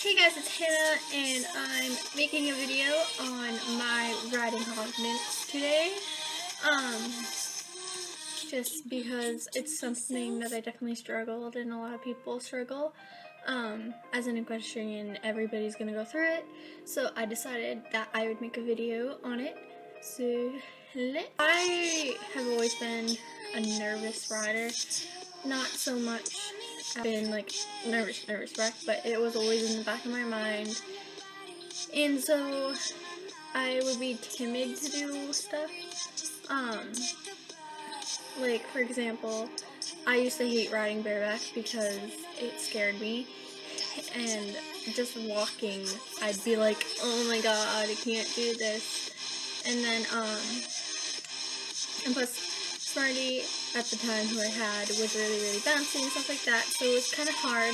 Hey guys, it's Hannah, and I'm making a video on my riding confidence today. Just because it's something that I definitely struggled, and a lot of people struggle. As an equestrian, everybody's gonna go through it, so I decided that I would make a video on it. So, I have always been a nervous rider. Not so much I've been like nervous wreck, but it was always in the back of my mind. And so I would be timid to do stuff. Like for example, I used to hate riding bareback because it scared me. And just walking, I'd be like, oh my god, I can't do this. And then, and plus, Smarty at the time who I had was really bouncy and stuff like that, so it was kind of hard.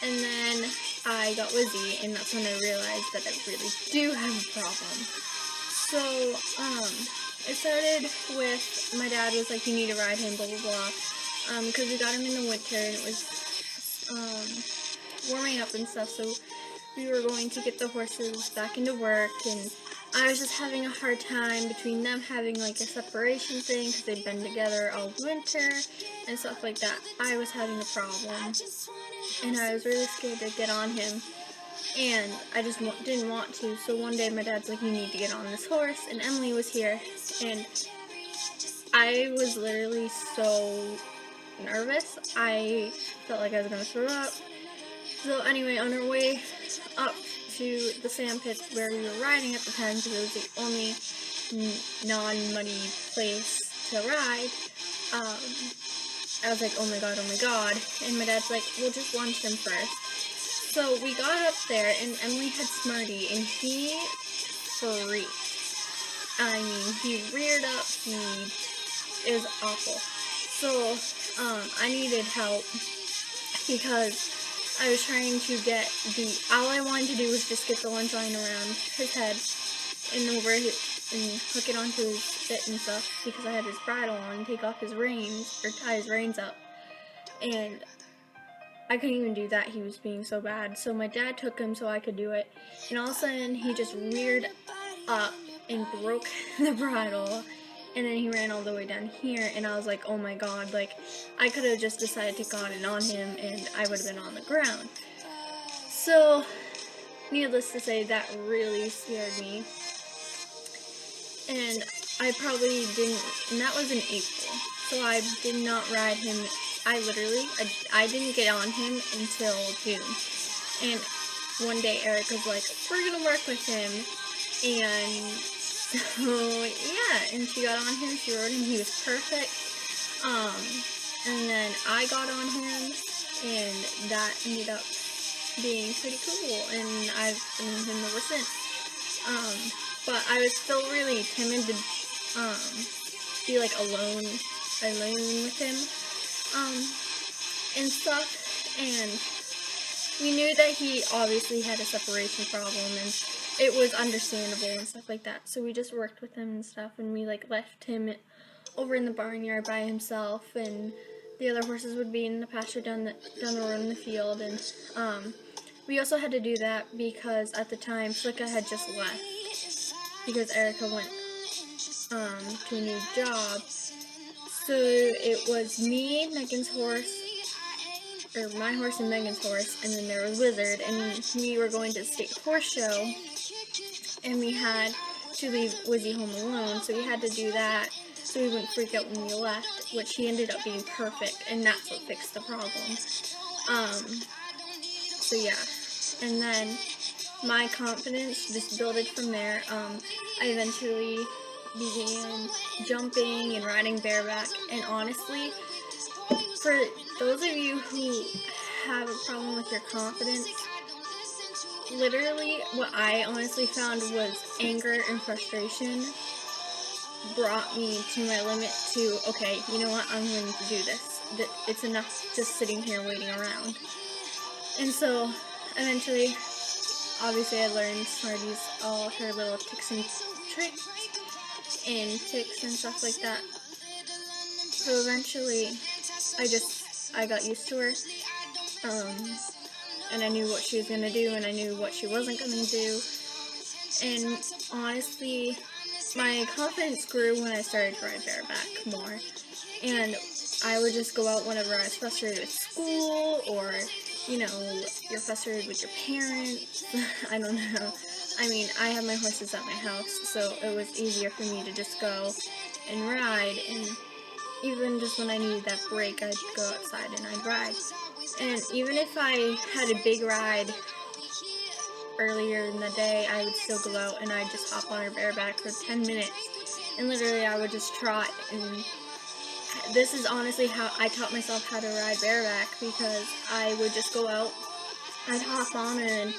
And then I got Lizzie, and that's when I realized that I really do have a problem. So, it started with, my dad was like, you need to ride him, blah blah blah, because we got him in the winter, and it was, warming up and stuff, so we were going to get the horses back into work, and I was just having a hard time between them having like a separation thing because they'd been together all winter and stuff like that. I was having a problem, and I was really scared to get on him, and I just didn't want to. So one day my dad's like, you need to get on this horse, and Emily was here, and I was literally so nervous. I felt like I was going to throw up. So anyway, on our way up to the sand pit where we were riding at the time, because it was the only non-muddy place to ride, I was like, oh my god, and my dad's like, we'll just lunch him first. So we got up there, and Emily had Smarty, and he freaked. I mean, he reared up, it was awful. So, I needed help, because I was trying to get all I wanted to do was just get the lunch line around his head and over and hook it onto his bit and stuff, because I had his bridle on, and take off his reins, or tie his reins up, and I couldn't even do that. He was being so bad. So my dad took him so I could do it, and all of a sudden he just reared up and broke the bridle. And then he ran all the way down here, and I was like, oh my god, like, I could have just decided to got it on him, and I would have been on the ground. So, needless to say, that really scared me. And I probably didn't, and that was in April, so I did not ride him. I didn't get on him until June. And one day Eric was like, we're gonna work with him, and so, yeah, and she got on him, she rode him, he was perfect, and then I got on him, and that ended up being pretty cool, and I've been with him ever since. But I was still really timid to, be like alone with him, and stuff, and we knew that he obviously had a separation problem, and it was understandable and stuff like that, so we just worked with him and stuff, and we like left him over in the barnyard by himself, and the other horses would be in the pasture down the road in the field, and we also had to do that because at the time Flicka had just left, because Erica went to a new job, so it was me, Megan's horse, or my horse and Megan's horse, and then there was Wizard, and we were going to the state horse show, and we had to leave Wizzy home alone, so we had to do that so we wouldn't freak out when we left, which he ended up being perfect, and that's what fixed the problem. So yeah, and then my confidence just built from there. I eventually began jumping and riding bareback, and honestly, for those of you who have a problem with your confidence, literally what I honestly found was anger and frustration brought me to my limit to, okay, you know what, I'm going to do this. It's enough just sitting here waiting around. And so, eventually, obviously I learned Smarty's all her little tricks and tics and stuff like that. So eventually, I got used to her. and I knew what she was going to do, and I knew what she wasn't going to do. And honestly, my confidence grew when I started to ride bareback more. And I would just go out whenever I was frustrated with school, or, you know, you're frustrated with your parents. I don't know. I mean, I have my horses at my house, so it was easier for me to just go and ride. And even just when I needed that break, I'd go outside and I'd ride. And even if I had a big ride earlier in the day, I would still go out and I'd just hop on her bareback for 10 minutes. And literally I would just trot. And this is honestly how I taught myself how to ride bareback, because I would just go out, I'd hop on, and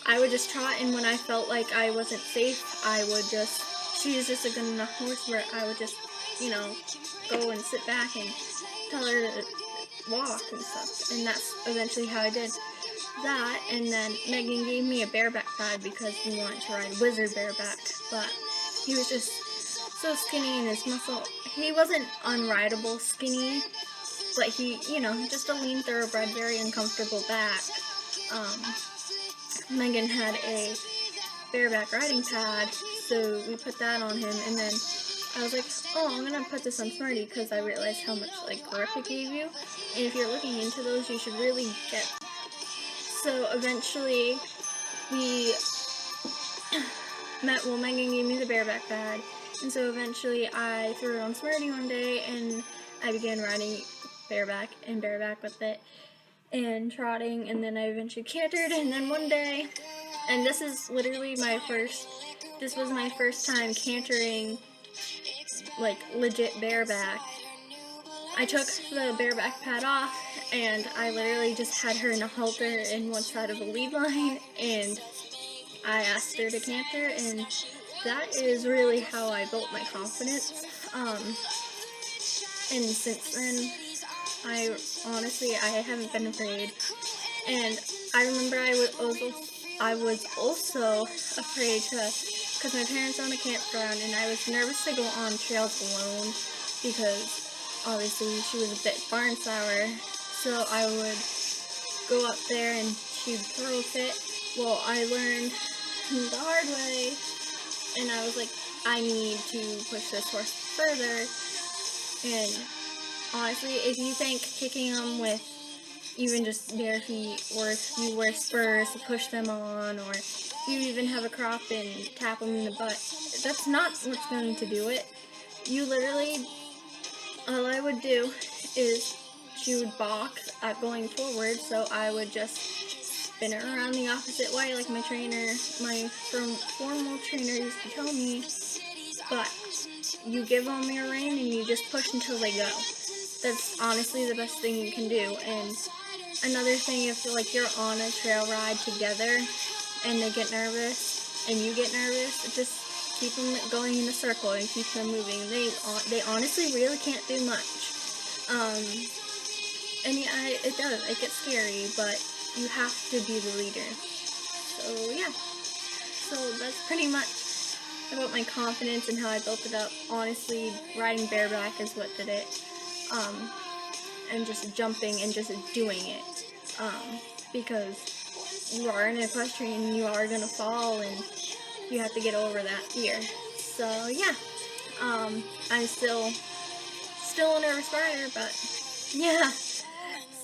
I would just trot. And when I felt like I wasn't safe, she was just a good enough horse where I would just, you know, go and sit back and tell her to walk and stuff. And that's eventually how I did that. And then Megan gave me a bareback pad because we wanted to ride Wizard bareback, but he was just so skinny, and his muscle, he wasn't unrideable skinny, but he, you know, just a lean thoroughbred, very uncomfortable back. Megan had a bareback riding pad, so we put that on him, and then I was like, oh, I'm gonna put this on Smarty, because I realized how much, like, grip it gave you, and if you're looking into those, you should really get. So eventually, Megan gave me the bareback pad, and so eventually I threw it on Smarty one day, and I began riding bareback with it, and trotting, and then I eventually cantered, and then one day, and this was my first time cantering, like, legit bareback. I took the bareback pad off, and I literally just had her in a halter in one side of the lead line, and I asked her to canter, and that is really how I built my confidence. And since then, I haven't been afraid. And I remember I was also afraid because my parents own a campground, and I was nervous to go on trails alone, because obviously she was a bit barn sour, so I would go up there and she'd throw a fit. Well, I learned the hard way, and I was like, I need to push this horse further. And honestly, if you think kicking them with even just bare feet, or if you wear spurs to push them on, or you even have a crop and tap them in the butt, that's not what's going to do it. You literally, all I would do is she would balk at going forward, so I would just spin it around the opposite way, like my formal trainer used to tell me. But you give them your rein and you just push until they go. That's honestly the best thing you can do. And another thing, if like you're on a trail ride together and they get nervous and you get nervous, just keep them going in a circle and keep them moving. They honestly really can't do much. And yeah, it does. It gets scary, but you have to be the leader. So yeah. So that's pretty much about my confidence and how I built it up. Honestly, riding bareback is what did it. And just jumping and just doing it. Because you are an equestrian and you are gonna fall and you have to get over that fear. So yeah. I'm still a nervous rider, but yeah.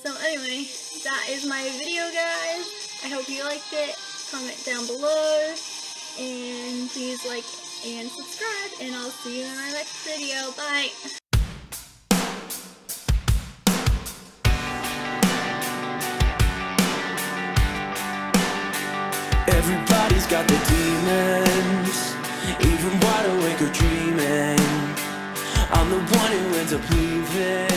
So anyway, that is my video, guys. I hope you liked it. Comment down below, and please like and subscribe, and I'll see you in my next video. Bye! Everybody's got their demons, even wide awake or dreaming. I'm the one who ends up leaving.